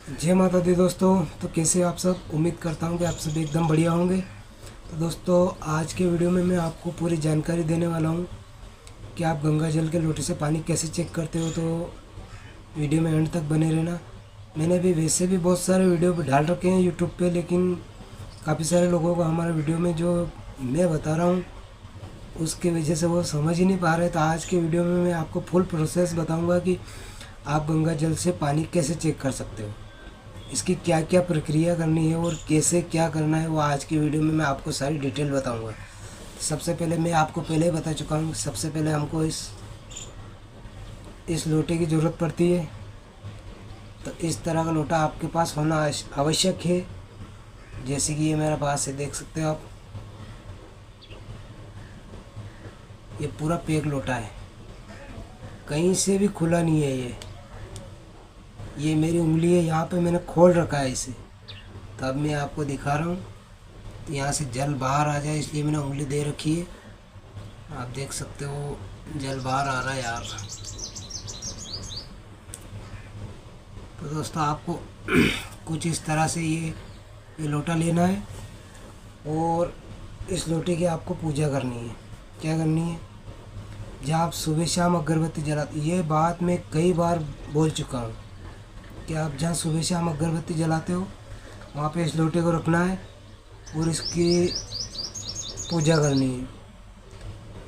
जय माता दी दोस्तों। तो कैसे आप सब? उम्मीद करता हूँ कि आप सब एकदम बढ़िया होंगे। तो दोस्तों, आज के वीडियो में मैं आपको पूरी जानकारी देने वाला हूँ कि आप गंगा जल के लोटे से पानी कैसे चेक करते हो। तो वीडियो में एंड तक बने रहना। मैंने भी वैसे भी बहुत सारे वीडियो डाल रखे हैं यूट्यूब पे, लेकिन काफ़ी सारे लोगों को हमारे वीडियो में जो मैं बता रहा हूँ उसके वजह से वो समझ ही नहीं पा रहे। तो आज के वीडियो में मैं आपको फुल प्रोसेस बताऊँगा कि आप गंगा जल से पानी कैसे चेक कर सकते हो, इसकी क्या क्या प्रक्रिया करनी है और कैसे क्या करना है, वो आज की वीडियो में मैं आपको सारी डिटेल बताऊंगा। सबसे पहले मैं आपको पहले ही बता चुका हूँ, सबसे पहले हमको इस लोटे की ज़रूरत पड़ती है। तो इस तरह का लोटा आपके पास होना आवश्यक है। जैसे कि ये मेरे पास है, देख सकते हो आप, ये पूरा पैक लोटा है, कहीं से भी खुला नहीं है। ये मेरी उंगली है, यहाँ पे मैंने खोल रखा है इसे। तो अब मैं आपको दिखा रहा हूँ। तो यहाँ से जल बाहर आ जाए इसलिए मैंने उंगली दे रखी है। आप देख सकते हो जल बाहर आ रहा है यार। तो दोस्तों, आपको कुछ इस तरह से ये लोटा लेना है और इस लोटे की आपको पूजा करनी है। क्या करनी है? जहाँ आप सुबह शाम अगरबत्ती जलाते, ये बात मैं कई बार बोल चुका हूँ कि आप जहाँ सुबह शाम अगरबत्ती जलाते हो वहाँ पे इस लोटे को रखना है और इसकी पूजा करनी है।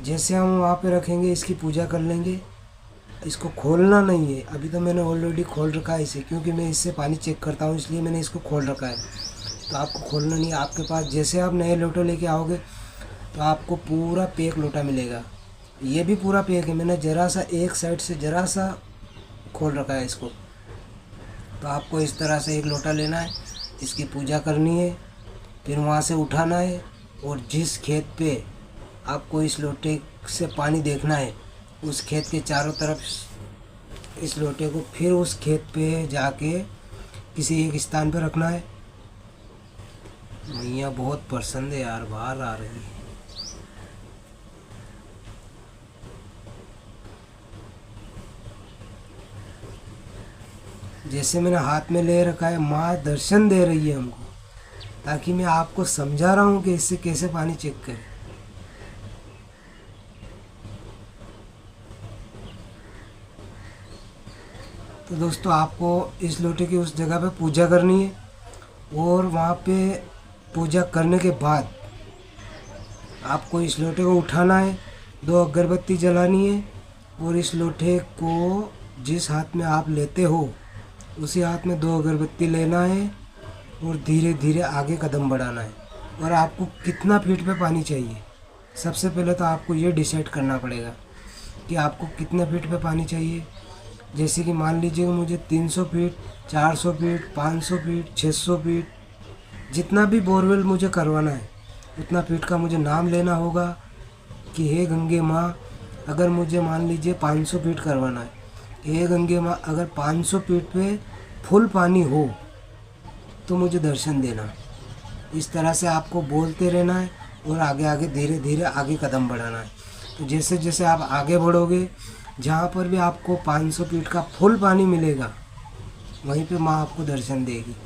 जैसे हम वहाँ पे रखेंगे, इसकी पूजा कर लेंगे। इसको खोलना नहीं है। अभी तो मैंने ऑलरेडी खोल रखा है इसे, क्योंकि मैं इससे पानी चेक करता हूँ, इसलिए मैंने इसको खोल रखा है। तो आपको खोलना नहीं है। आपके पास जैसे आप नए लोटे लेके आओगे तो आपको पूरा पैक लोटा मिलेगा। ये भी पूरा पैक है, मैंने ज़रा सा एक साइड से ज़रा सा खोल रखा है इसको। तो आपको इस तरह से एक लोटा लेना है, इसकी पूजा करनी है, फिर वहाँ से उठाना है और जिस खेत पे आपको इस लोटे से पानी देखना है उस खेत के चारों तरफ इस लोटे को फिर उस खेत पे जाके किसी एक स्थान पे रखना है। मैया बहुत पसंद है यार, बाहर आ रही है। जैसे मैंने हाथ में ले रखा है, माँ दर्शन दे रही है हमको, ताकि मैं आपको समझा रहा हूँ कि इससे कैसे पानी चेक करें। तो दोस्तों, आपको इस लोटे की उस जगह पे पूजा करनी है और वहाँ पे पूजा करने के बाद आपको इस लोटे को उठाना है, 2 अगरबत्ती जलानी है और इस लोटे को जिस हाथ में आप लेते हो उसी हाथ में 2 अगरबत्ती लेना है और धीरे धीरे आगे कदम बढ़ाना है। और आपको कितना फीट पे पानी चाहिए, सबसे पहले तो आपको ये डिसाइड करना पड़ेगा कि आपको कितने फीट पे पानी चाहिए। जैसे कि मान लीजिए मुझे 300 फीट, 400 फीट, 500 फीट, 600 फीट, जितना भी बोरवेल मुझे करवाना है उतना फीट का मुझे नाम लेना होगा कि हे गंगे माँ, अगर मुझे मान लीजिए 500 फीट करवाना है, हे गंगे माँ अगर 500 फीट पे फुल पानी हो तो मुझे दर्शन देना। इस तरह से आपको बोलते रहना है और आगे आगे धीरे धीरे आगे कदम बढ़ाना है। तो जैसे जैसे आप आगे बढ़ोगे, जहाँ पर भी आपको 500 फीट का फुल पानी मिलेगा वहीं पे माँ आपको दर्शन देगी।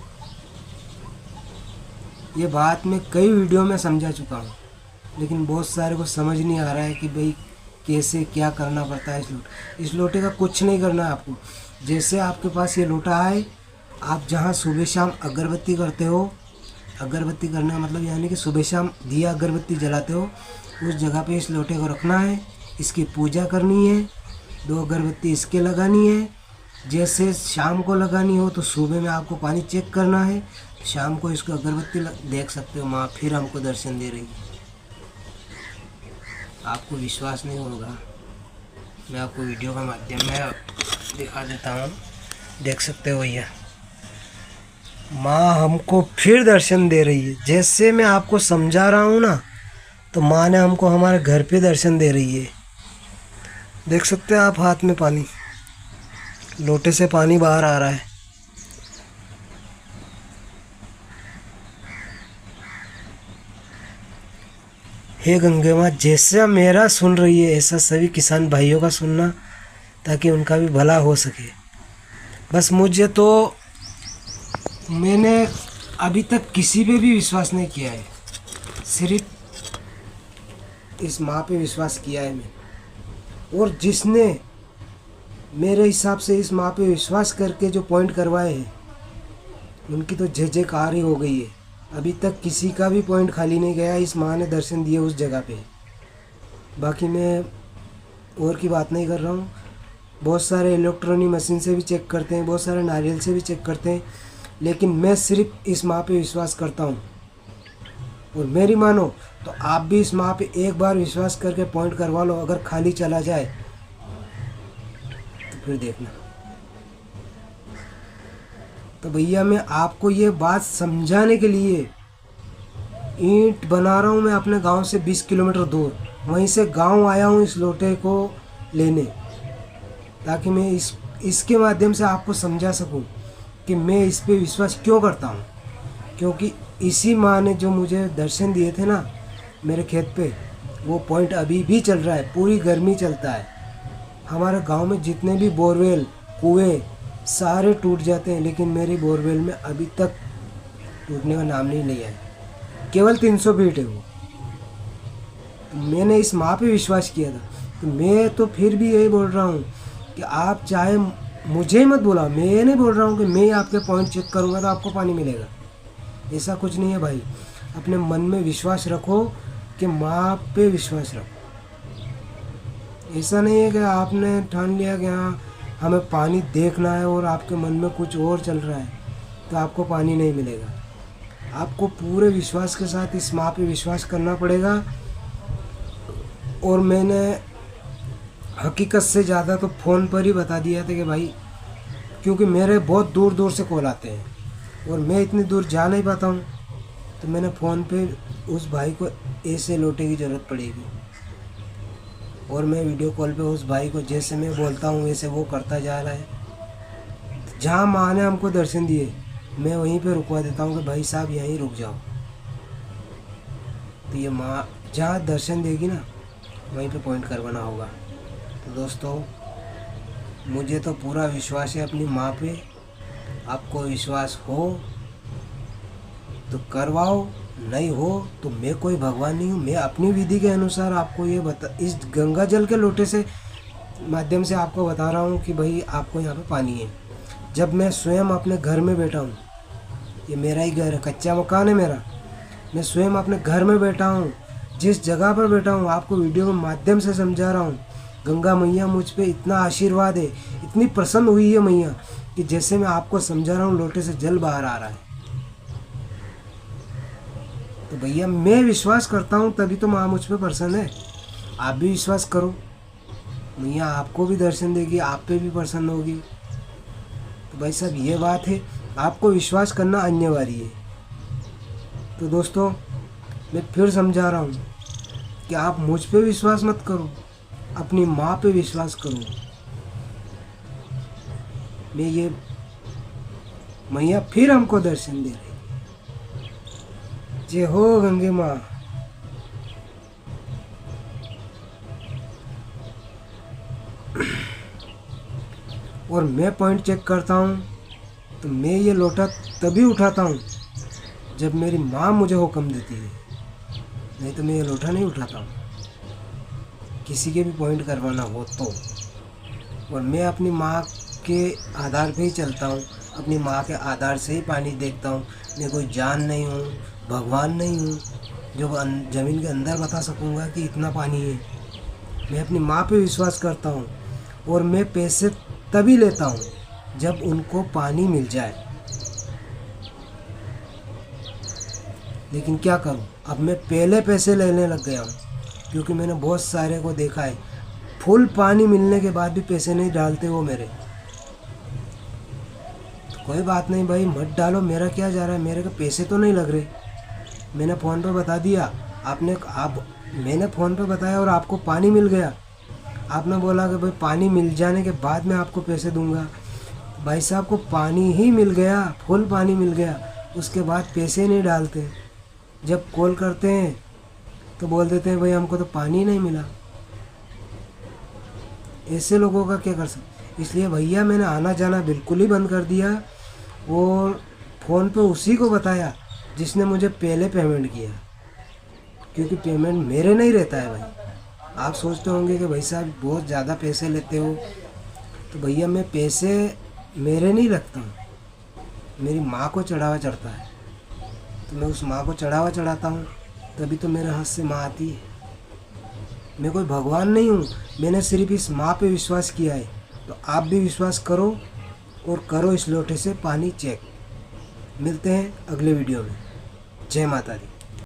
ये बात मैं कई वीडियो में समझा चुका हूँ, लेकिन बहुत सारे को समझ नहीं आ रहा है कि भाई कैसे क्या करना पड़ता है। इस लोटे का कुछ नहीं करना है आपको। जैसे आपके पास ये लोटा आए, आप जहाँ सुबह शाम अगरबत्ती करते हो, अगरबत्ती करना मतलब यानी कि सुबह शाम दिया अगरबत्ती जलाते हो, उस जगह पे इस लोटे को रखना है, इसकी पूजा करनी है, 2 अगरबत्ती इसके लगानी है। जैसे शाम को लगानी हो तो सुबह में आपको पानी चेक करना है, शाम को इसको अगरबत्ती देख सकते हो माँ फिर हमको दर्शन दे रही है। आपको विश्वास नहीं होगा, मैं आपको वीडियो के माध्यम में दिखा देता हूँ। देख सकते हो भैया, माँ हमको फिर दर्शन दे रही है। जैसे मैं आपको समझा रहा हूँ ना, तो माँ ने हमको हमारे घर पे दर्शन दे रही है। देख सकते हैं आप, हाथ में पानी, लोटे से पानी बाहर आ रहा है। हे गंगे माँ, जैसा मेरा सुन रही है ऐसा सभी किसान भाइयों का सुनना, ताकि उनका भी भला हो सके। बस मुझे तो मैंने अभी तक किसी पे भी विश्वास नहीं किया है, सिर्फ इस माँ पे विश्वास किया है मैंने। और जिसने मेरे हिसाब से इस माँ पे विश्वास करके जो पॉइंट करवाए हैं, उनकी तो जय जयकार ही हो गई है। अभी तक किसी का भी पॉइंट खाली नहीं गया, इस माँ ने दर्शन दिए उस जगह पे। बाकी मैं और की बात नहीं कर रहा हूँ। बहुत सारे इलेक्ट्रॉनिक मशीन से भी चेक करते हैं, बहुत सारे नारियल से भी चेक करते हैं, लेकिन मैं सिर्फ इस माँ पे विश्वास करता हूँ। और मेरी मानो तो आप भी इस माँ पे एक बार विश्वास करके पॉइंट करवा लो। अगर खाली चला जाए तो फिर देखना। तो भैया मैं आपको ये बात समझाने के लिए ईंट बना रहा हूँ। मैं अपने गांव से 20 किलोमीटर दूर, वहीं से गांव आया हूँ इस लोटे को लेने, ताकि मैं इसके माध्यम से आपको समझा सकूं कि मैं इस पे विश्वास क्यों करता हूँ। क्योंकि इसी माँ ने जो मुझे दर्शन दिए थे ना मेरे खेत पे, वो पॉइंट अभी भी चल रहा है, पूरी गर्मी चलता है। हमारे गांव में जितने भी बोरवेल कुएँ सारे टूट जाते हैं, लेकिन मेरी बोरवेल में अभी तक टूटने का नाम नहीं लिया है। केवल 300 फीट है वो। मैंने इस माँ पे विश्वास किया था, तो मैं तो फिर भी यही बोल रहा हूँ कि आप चाहे मुझे मत बोला, मैं नहीं बोल रहा हूँ कि मैं आपके पॉइंट चेक करूँगा तो आपको पानी मिलेगा। ऐसा कुछ नहीं है भाई। अपने मन में विश्वास रखो कि माँ पे विश्वास रखो। ऐसा नहीं है कि आपने ठान लिया कि हाँ हमें पानी देखना है और आपके मन में कुछ और चल रहा है तो आपको पानी नहीं मिलेगा। आपको पूरे विश्वास के साथ इस माँ पे विश्वास करना पड़ेगा। और मैंने हकीकत से ज़्यादा तो फ़ोन पर ही बता दिया था कि भाई, क्योंकि मेरे बहुत दूर दूर से कॉल आते हैं और मैं इतनी दूर जा नहीं पाता हूँ, तो मैंने फ़ोन पे उस भाई को ऐसे लोटे की ज़रूरत पड़ेगी। और मैं वीडियो कॉल पे उस भाई को जैसे मैं बोलता हूँ वैसे वो करता जा रहा है। जहाँ माँ ने हमको दर्शन दिए मैं वहीं पे रुकवा देता हूँ कि भाई साहब यहीं रुक जाओ। तो ये माँ जहाँ दर्शन देगी ना वहीं पे पॉइंट करवाना होगा। तो दोस्तों मुझे तो पूरा विश्वास है अपनी माँ पे। आपको विश्वास हो तो करवाओ, नहीं हो तो मैं कोई भगवान नहीं हूँ। मैं अपनी विधि के अनुसार आपको ये इस गंगा जल के लोटे से माध्यम से आपको बता रहा हूँ कि भाई आपको यहाँ पे पानी है। जब मैं स्वयं अपने घर में बैठा हूँ, ये मेरा ही घर है, कच्चा मकान है मेरा, मैं स्वयं अपने घर में बैठा हूँ, जिस जगह पर बैठा हूँ आपको वीडियो के माध्यम से समझा रहा हूँ। गंगा मैया मुझ पे इतना आशीर्वाद है, इतनी प्रसन्न हुई है मैया कि जैसे मैं आपको समझा रहा हूँ लोटे से जल बाहर आ रहा है। तो भैया मैं विश्वास करता हूँ तभी तो माँ मुझ पे प्रसन्न है। आप भी विश्वास करो, मैया आपको भी दर्शन देगी, आप पे भी प्रसन्न होगी। तो भाई साहब ये बात है, आपको विश्वास करना अनिवार्य है। तो दोस्तों मैं फिर समझा रहा हूँ कि आप मुझ पे विश्वास मत करो, अपनी माँ पे विश्वास करो। मैं ये मैया फिर हमको दर्शन दे रही। जय हो गंगे माँ। और मैं पॉइंट चेक करता हूँ तो मैं ये लोटा तभी उठाता हूँ जब मेरी माँ मुझे हुक्म देती है, नहीं तो मैं ये लोटा नहीं उठाता हूँ किसी के भी पॉइंट करवाना हो तो। और मैं अपनी माँ के आधार पे ही चलता हूँ, अपनी माँ के आधार से ही पानी देखता हूँ। मैं कोई जान नहीं हूँ, भगवान नहीं हूँ जो ज़मीन के अंदर बता सकूँगा कि इतना पानी है। मैं अपनी माँ पे विश्वास करता हूँ और मैं पैसे तभी लेता हूँ जब उनको पानी मिल जाए। लेकिन क्या करूँ, अब मैं पहले पैसे लेने लग गया हूँ, क्योंकि मैंने बहुत सारे को देखा है फुल पानी मिलने के बाद भी पैसे नहीं डालते वो मेरे। तो कोई बात नहीं भाई, मत डालो, मेरा क्या जा रहा है, मेरे को पैसे तो नहीं लग रहे। मैंने फ़ोन पे बता दिया, मैंने फ़ोन पे बताया और आपको पानी मिल गया। आपने बोला कि भाई पानी मिल जाने के बाद मैं आपको पैसे दूंगा। भाई साहब को पानी ही मिल गया, फुल पानी मिल गया, उसके बाद पैसे नहीं डालते। जब कॉल करते हैं तो बोल देते हैं भाई हमको तो पानी नहीं मिला। ऐसे लोगों का क्या कर सकते। इसलिए भैया मैंने आना जाना बिल्कुल ही बंद कर दिया और फ़ोन पे उसी को बताया जिसने मुझे पहले पेमेंट किया, क्योंकि पेमेंट मेरे नहीं रहता है भाई। आप सोचते होंगे कि भाई साहब बहुत ज़्यादा पैसे लेते हो, तो भैया मैं पैसे मेरे नहीं रखता हूँ, मेरी माँ को चढ़ावा चढ़ता है, तो मैं उस माँ को चढ़ावा चढ़ाता हूँ, तभी तो मेरे हाथ से माँ आती है। मैं कोई भगवान नहीं हूँ, मैंने सिर्फ इस माँ पे विश्वास किया है। तो आप भी विश्वास करो और करो इस लोटे से पानी चेक। मिलते हैं अगले वीडियो में। जय माता दी।